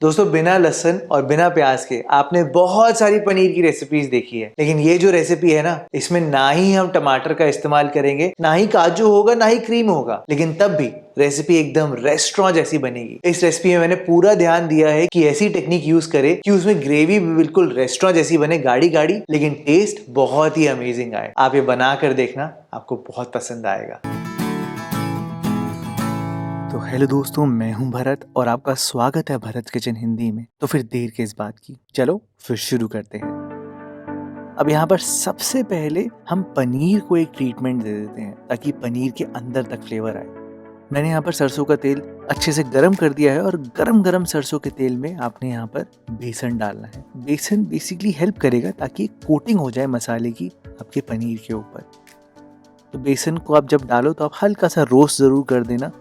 दोस्तों बिना लहसुन और बिना प्याज के आपने बहुत सारी पनीर की रेसिपीज देखी है, लेकिन ये जो रेसिपी है ना, इसमें ना ही हम टमाटर का इस्तेमाल करेंगे, ना ही काजू होगा, ना ही क्रीम होगा, लेकिन तब भी रेसिपी एकदम रेस्टोरेंट जैसी बनेगी। इस रेसिपी में मैंने पूरा ध्यान दिया है कि ऐसी टेक्निक यूज करे कि उसमें ग्रेवी भी बिल्कुल रेस्टोरेंट जैसी बने, गाढ़ी गाढ़ी, लेकिन टेस्ट बहुत ही अमेजिंग आए। आप ये बना कर देखना, आपको बहुत पसंद आएगा। तो हेलो दोस्तों, मैं हूं भरत और आपका स्वागत है भरत किचन हिंदी में। तो फिर देर किस बात की, चलो फिर शुरू करते हैं। अब यहाँ पर सबसे पहले हम पनीर को एक ट्रीटमेंट दे देते हैं ताकि पनीर के अंदर तक फ्लेवर आए। मैंने यहाँ पर सरसों का तेल अच्छे से गर्म कर दिया है और गरम गरम सरसों के तेल में आपने यहाँ पर बेसन डालना है। बेसन बेसिकली हेल्प करेगा ताकि कोटिंग हो जाए मसाले की आपके पनीर के ऊपर। तो बेसन को आप जब डालो तो आप हल्का सा रोस्ट जरूर कर देना,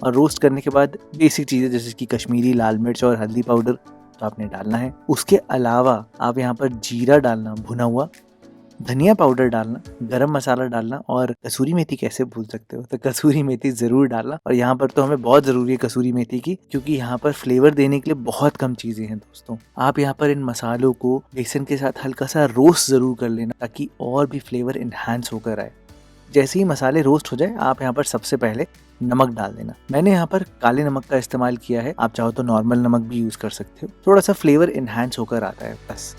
और रोस्ट करने के बाद बेसिक चीज़ें जैसे कि कश्मीरी लाल मिर्च और हल्दी पाउडर तो आपने डालना है। उसके अलावा आप यहाँ पर जीरा डालना भुना हुआ, धनिया पाउडर डालना, गरम मसाला डालना, और कसूरी मेथी कैसे भूल सकते हो, तो कसूरी मेथी ज़रूर डालना। और यहाँ पर तो हमें बहुत ज़रूरी है कसूरी मेथी की, क्योंकि यहाँ पर फ्लेवर देने के लिए बहुत कम चीज़ें हैं दोस्तों। आप यहाँ पर इन मसालों को बेसन के साथ हल्का सा रोस्ट ज़रूर कर लेना ताकि और भी फ्लेवर इन्हांस होकर आए। जैसे ही मसाले रोस्ट हो जाए आप यहाँ पर सबसे पहले नमक डाल देना। मैंने यहाँ पर काले नमक का इस्तेमाल किया है, आप चाहो तो नॉर्मल नमक भी यूज कर सकते हो, थोड़ा सा फ्लेवर इन्हांस होकर आता है बस।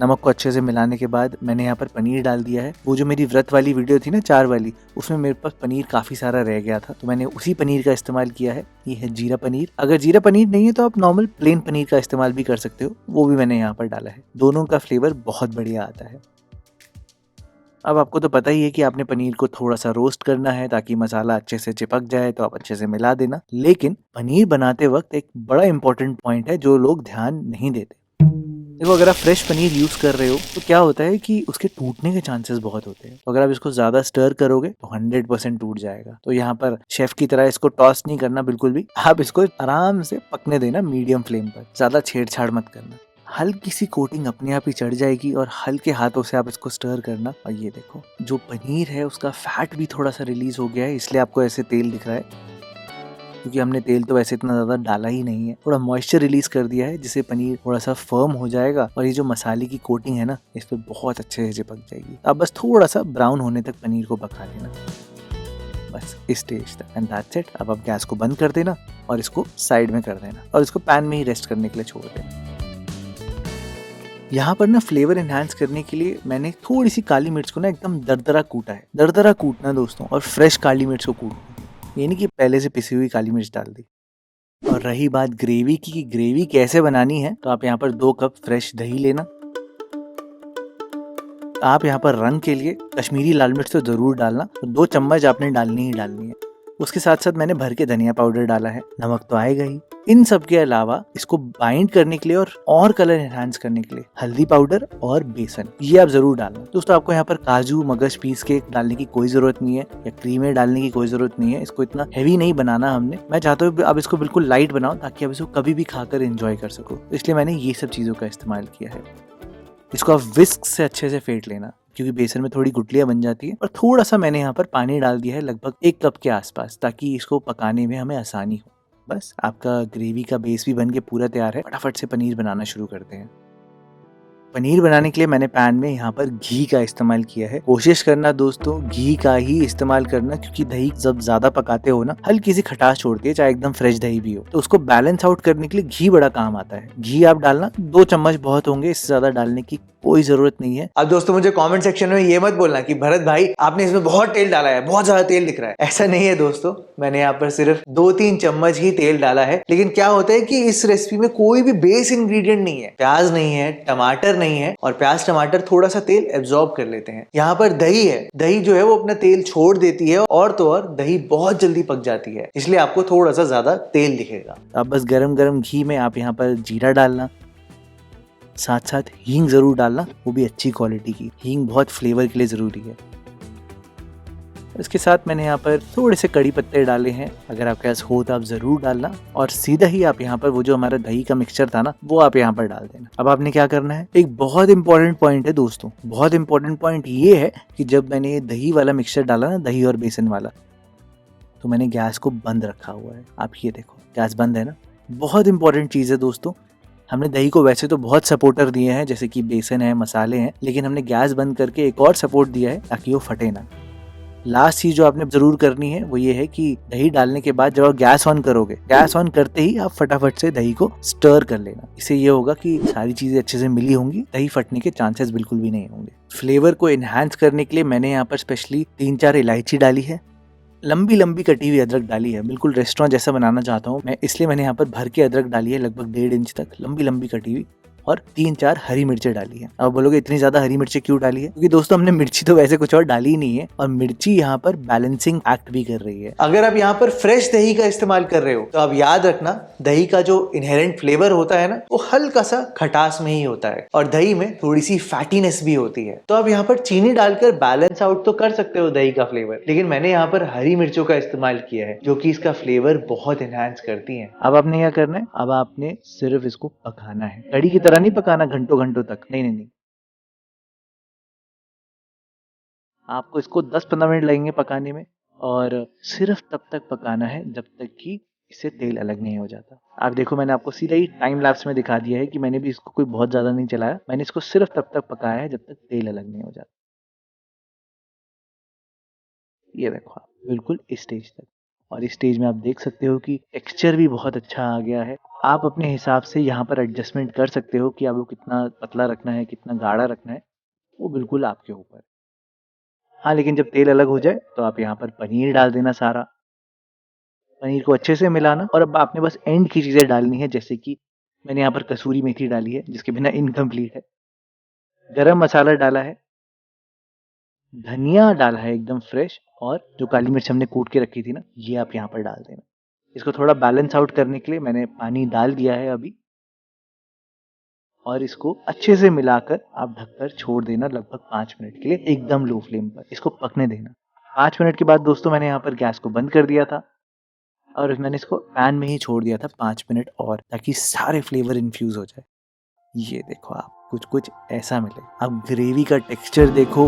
नमक को अच्छे से मिलाने के बाद मैंने यहाँ पर पनीर डाल दिया है। वो जो मेरी व्रत वाली वीडियो थी ना 4 वाली, उसमें मेरे पास पनीर काफी सारा रह गया था, तो मैंने उसी पनीर का इस्तेमाल किया है। ये है जीरा पनीर। अगर जीरा पनीर नहीं है तो आप नॉर्मल प्लेन पनीर का इस्तेमाल भी कर सकते हो, वो भी मैंने यहाँ पर डाला है। दोनों का फ्लेवर बहुत बढ़िया आता है। अब आपको तो पता ही है कि आपने पनीर को थोड़ा सा रोस्ट करना है ताकि मसाला अच्छे से चिपक जाए, तो आप अच्छे से मिला देना। लेकिन पनीर बनाते वक्त एक बड़ा इंपॉर्टेंट पॉइंट है जो लोग ध्यान नहीं देते। देखो, अगर आप फ्रेश पनीर यूज कर रहे हो तो क्या होता है कि उसके टूटने के चांसेस बहुत होते हैं। तो अगर आप इसको ज्यादा स्टर करोगे तो 100% टूट जाएगा। तो यहाँ पर शेफ की तरह इसको टॉस नहीं करना बिल्कुल भी, आप इसको आराम से पकने देना मीडियम फ्लेम पर, ज्यादा छेड़छाड़ मत करना। हल्की सी कोटिंग अपने आप ही चढ़ जाएगी और हल्के हाथों से आप इसको स्टर करना। और ये देखो, जो पनीर है उसका फैट भी थोड़ा सा रिलीज हो गया है, इसलिए आपको ऐसे तेल दिख रहा है, क्योंकि हमने तेल तो वैसे इतना ज़्यादा डाला ही नहीं है। थोड़ा मॉइस्चर रिलीज कर दिया है जिससे पनीर थोड़ा सा फर्म हो जाएगा और ये जो मसाले की कोटिंग है ना, इस पर बहुत अच्छे से चिपक जाएगी। अब बस थोड़ा सा ब्राउन होने तक पनीर को पका लेना, बस इस स्टेज तक, एंड दैट्स इट। अब आप गैस को बंद कर देना और इसको साइड में कर देना और इसको पैन में ही रेस्ट करने के लिए छोड़ देना। यहाँ पर ना फ्लेवर एनहांस करने के लिए मैंने थोड़ी सी काली मिर्च को ना एकदम दरदरा कूटा है। दरदरा कूटना दोस्तों, और फ्रेश काली मिर्च को कूटना, ये नहीं कि पहले से पिसी हुई काली मिर्च डाल दी। और रही बात ग्रेवी की, ग्रेवी कैसे बनानी है, तो आप यहाँ पर 2 कप फ्रेश दही लेना। आप यहाँ पर रंग के लिए कश्मीरी लाल मिर्च तो जरूर डालना, 2 चम्मच आपने डालनी ही डालनी है। उसके साथ साथ मैंने भर के धनिया पाउडर डाला है, नमक तो आएगा ही। इन सब के अलावा इसको बाइंड करने के लिए और कलर एनहांस करने के लिए हल्दी पाउडर और बेसन, ये आप जरूर डालना। दोस्तों, आपको यहाँ पर काजू मगज पीस के डालने की कोई जरूरत नहीं है, या क्रीमें डालने की कोई जरूरत नहीं है। इसको इतना हैवी नहीं बनाना हमने। मैं चाहता हूँ आप इसको बिल्कुल लाइट बनाओ ताकि आप इसको कभी भी खाकर एंजॉय कर सको, इसलिए मैंने ये सब चीजों का इस्तेमाल किया है। इसको आप विस्क से अच्छे से फेंट लेना, क्योंकि बेसन में थोड़ी गुठलियां बन जाती है। और थोड़ा सा मैंने यहाँ पर पानी डाल दिया है, लगभग 1 कप के आसपास, ताकि इसको पकाने में हमें आसानी हो। बस आपका ग्रेवी का बेस भी बन के पूरा तैयार है। फटाफट से पनीर बनाना शुरू करते हैं। पनीर बनाने के लिए मैंने पैन में यहाँ पर घी का इस्तेमाल किया है। कोशिश करना दोस्तों घी का ही इस्तेमाल करना, क्योंकि दही जब ज्यादा पकाते हो ना, हल्की सी खटास छोड़ती है, चाहे एकदम फ्रेश दही भी हो। तो उसको बैलेंस आउट करने के लिए घी बड़ा काम आता है। घी आप डालना 2 चम्मच बहुत होंगे, इससे ज्यादा डालने की कोई जरूरत नहीं है। अब दोस्तों, मुझे कमेंट सेक्शन में ये मत बोलना कि भरत भाई आपने इसमें बहुत तेल डाला है, बहुत ज्यादा तेल दिख रहा है। ऐसा नहीं है दोस्तों, मैंने यहाँ पर सिर्फ 2-3 चम्मच ही तेल डाला है। लेकिन क्या होता है कि इस रेसिपी में कोई भी बेस इंग्रेडिएंट नहीं है, प्याज नहीं है, टमाटर नहीं है, और प्याज टमाटर थोड़ा सा तेल एब्जॉर्ब कर लेते हैं। यहाँ पर दही है, दही जो है वो अपना तेल छोड़ देती है, और तो और दही बहुत जल्दी पक जाती है, इसलिए आपको थोड़ा सा ज्यादा तेल दिखेगा। अब बस गरम गरम घी में आप यहाँ पर जीरा डालना, साथ साथ हींग जरूर डालना, वो भी अच्छी क्वालिटी की। हींग बहुत फ्लेवर के लिए जरूरी है। इसके साथ मैंने यहाँ पर थोड़े से कड़ी पत्ते डाले हैं, अगर आपके पास हो तो आप जरूर डालना। और सीधा ही आप यहाँ पर वो जो हमारा दही का मिक्सचर था ना, वो आप यहाँ पर डाल देना। अब आपने क्या करना है, एक बहुत इंपॉर्टेंट पॉइंट है दोस्तों, बहुत इंपॉर्टेंट पॉइंट ये है कि जब मैंने ये दही वाला मिक्सचर डाला ना, दही और बेसन वाला, तो मैंने गैस को बंद रखा हुआ है। आप ये देखो, गैस बंद है ना। बहुत इंपॉर्टेंट चीज़ है दोस्तों, हमने दही को वैसे तो बहुत सपोर्टर दिए हैं जैसे कि बेसन है, मसाले हैं, लेकिन हमने गैस बंद करके एक और सपोर्ट दिया है ताकि वो फटे ना। लास्ट चीज जो आपने जरूर करनी है वो ये है कि दही डालने के बाद जब आप गैस ऑन करोगे, गैस ऑन करते ही आप फटाफट से दही को स्टर कर लेना। इससे ये होगा कि सारी चीजें अच्छे से मिली होंगी, दही फटने के चांसेस बिल्कुल भी नहीं होंगे। फ्लेवर को एनहांस करने के लिए मैंने यहाँ पर स्पेशली 3-4 इलायची डाली है, लंबी लंबी कटी हुई अदरक डाली है। बिल्कुल रेस्टोरेंट जैसा बनाना चाहता हूँ मैं, इसलिए मैंने यहाँ पर भर के अदरक डाली है, लगभग 1.5 इंच तक लंबी लंबी कटी हुई, और 3-4 हरी मिर्चें डाली है। अब बोलोगे इतनी ज्यादा हरी मिर्चें क्यों डाली है? क्योंकि दोस्तों हमने मिर्ची तो वैसे कुछ और डाली ही नहीं है, और मिर्ची यहाँ पर बैलेंसिंग एक्ट भी कर रही है। अगर आप यहाँ पर फ्रेश दही का इस्तेमाल कर रहे हो तो आप याद रखना, दही का जो इनहेरेंट फ्लेवर होता है ना, वो हल्का सा खटास में ही होता है, और दही में थोड़ी सी फैटीनेस भी होती है। तो आप यहाँ पर चीनी डालकर बैलेंस आउट तो कर सकते हो दही का फ्लेवर, लेकिन मैंने यहाँ पर हरी मिर्चों का इस्तेमाल किया है जो कि इसका फ्लेवर बहुत एनहांस करती है। अब आपने क्या करना है, अब आपने सिर्फ इसको पकाना है, कड़ी की तरह नहीं पकाना घंटों घंटों तक, नहीं। आपको इसको 10-15 मिनट लगेंगे पकाने में, और सिर्फ तब तक पकाना है जब तक कि इससे तेल अलग नहीं हो जाता। आप देखो, मैंने आपको सीधा ही टाइम लैप्स में दिखा दिया है कि मैंने भी इसको कोई बहुत ज्यादा नहीं चलाया, मैंने इसको सिर्फ तब तक पकाया है जब तक तेल अलग नहीं हो जाता। ये देखो आप, बिल्कुल इस स्टेज तक, और इस स्टेज में आप देख सकते हो कि टेक्सचर भी बहुत अच्छा आ गया है। आप अपने हिसाब से यहाँ पर एडजस्टमेंट कर सकते हो कि आपको कितना पतला रखना है, कितना गाढ़ा रखना है, वो बिल्कुल आपके ऊपर। हाँ, लेकिन जब तेल अलग हो जाए तो आप यहाँ पर पनीर डाल देना सारा, पनीर को अच्छे से मिलाना, और अब आपने बस एंड की चीज़ें डालनी है, जैसे कि मैंने यहाँ पर कसूरी मेथी डाली है जिसके बिना इनकम्प्लीट है, गरम मसाला डाला है, धनिया डाला है एकदम फ्रेश, और जो काली मिर्च हमने कूट के रखी थी ना, ये आप यहाँ पर डाल देना। इसको थोड़ा बैलेंस आउट करने के लिए मैंने पानी डाल दिया है अभी, और इसको अच्छे से मिलाकर आप ढककर छोड़ देना लगभग 5 मिनट के लिए, एकदम लो फ्लेम पर इसको पकने देना। 5 मिनट के बाद दोस्तों मैंने यहाँ पर गैस को बंद कर दिया था, और मैंने इसको पैन में ही छोड़ दिया था 5 मिनट और, ताकि सारे फ्लेवर इन्फ्यूज हो जाए। ये देखो आप, कुछ कुछ ऐसा मिले। अब ग्रेवी का टेक्सचर देखो,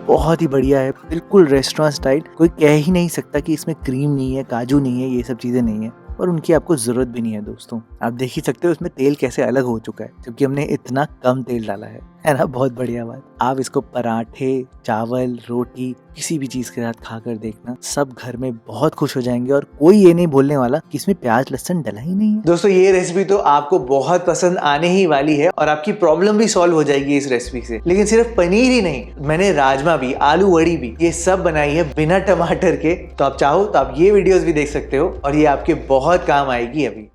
बहुत ही बढ़िया है, बिल्कुल रेस्टोरेंट स्टाइल। कोई कह ही नहीं सकता कि इसमें क्रीम नहीं है, काजू नहीं है, ये सब चीज़ें नहीं है, और उनकी आपको ज़रूरत भी नहीं है दोस्तों। आप देख ही सकते हो इसमें तेल कैसे अलग हो चुका है, क्योंकि हमने इतना कम तेल डाला है ना। बहुत बढ़िया बात। आप इसको पराठे, चावल, रोटी, किसी भी चीज़ के साथ खाकर देखना, सब घर में बहुत खुश हो जाएंगे, और कोई ये नहीं बोलने वाला कि इसमें प्याज लहसुन डला ही नहीं है। दोस्तों, ये रेसिपी तो आपको बहुत पसंद आने ही वाली है, और आपकी प्रॉब्लम भी सॉल्व हो जाएगी इस रेसिपी से। लेकिन सिर्फ पनीर ही नहीं, मैंने राजमा भी, आलू वड़ी भी, ये सब बनाई है बिना टमाटर के। तो आप चाहो तो आप ये वीडियोस भी देख सकते हो, और ये आपके बहुत काम आएगी अभी।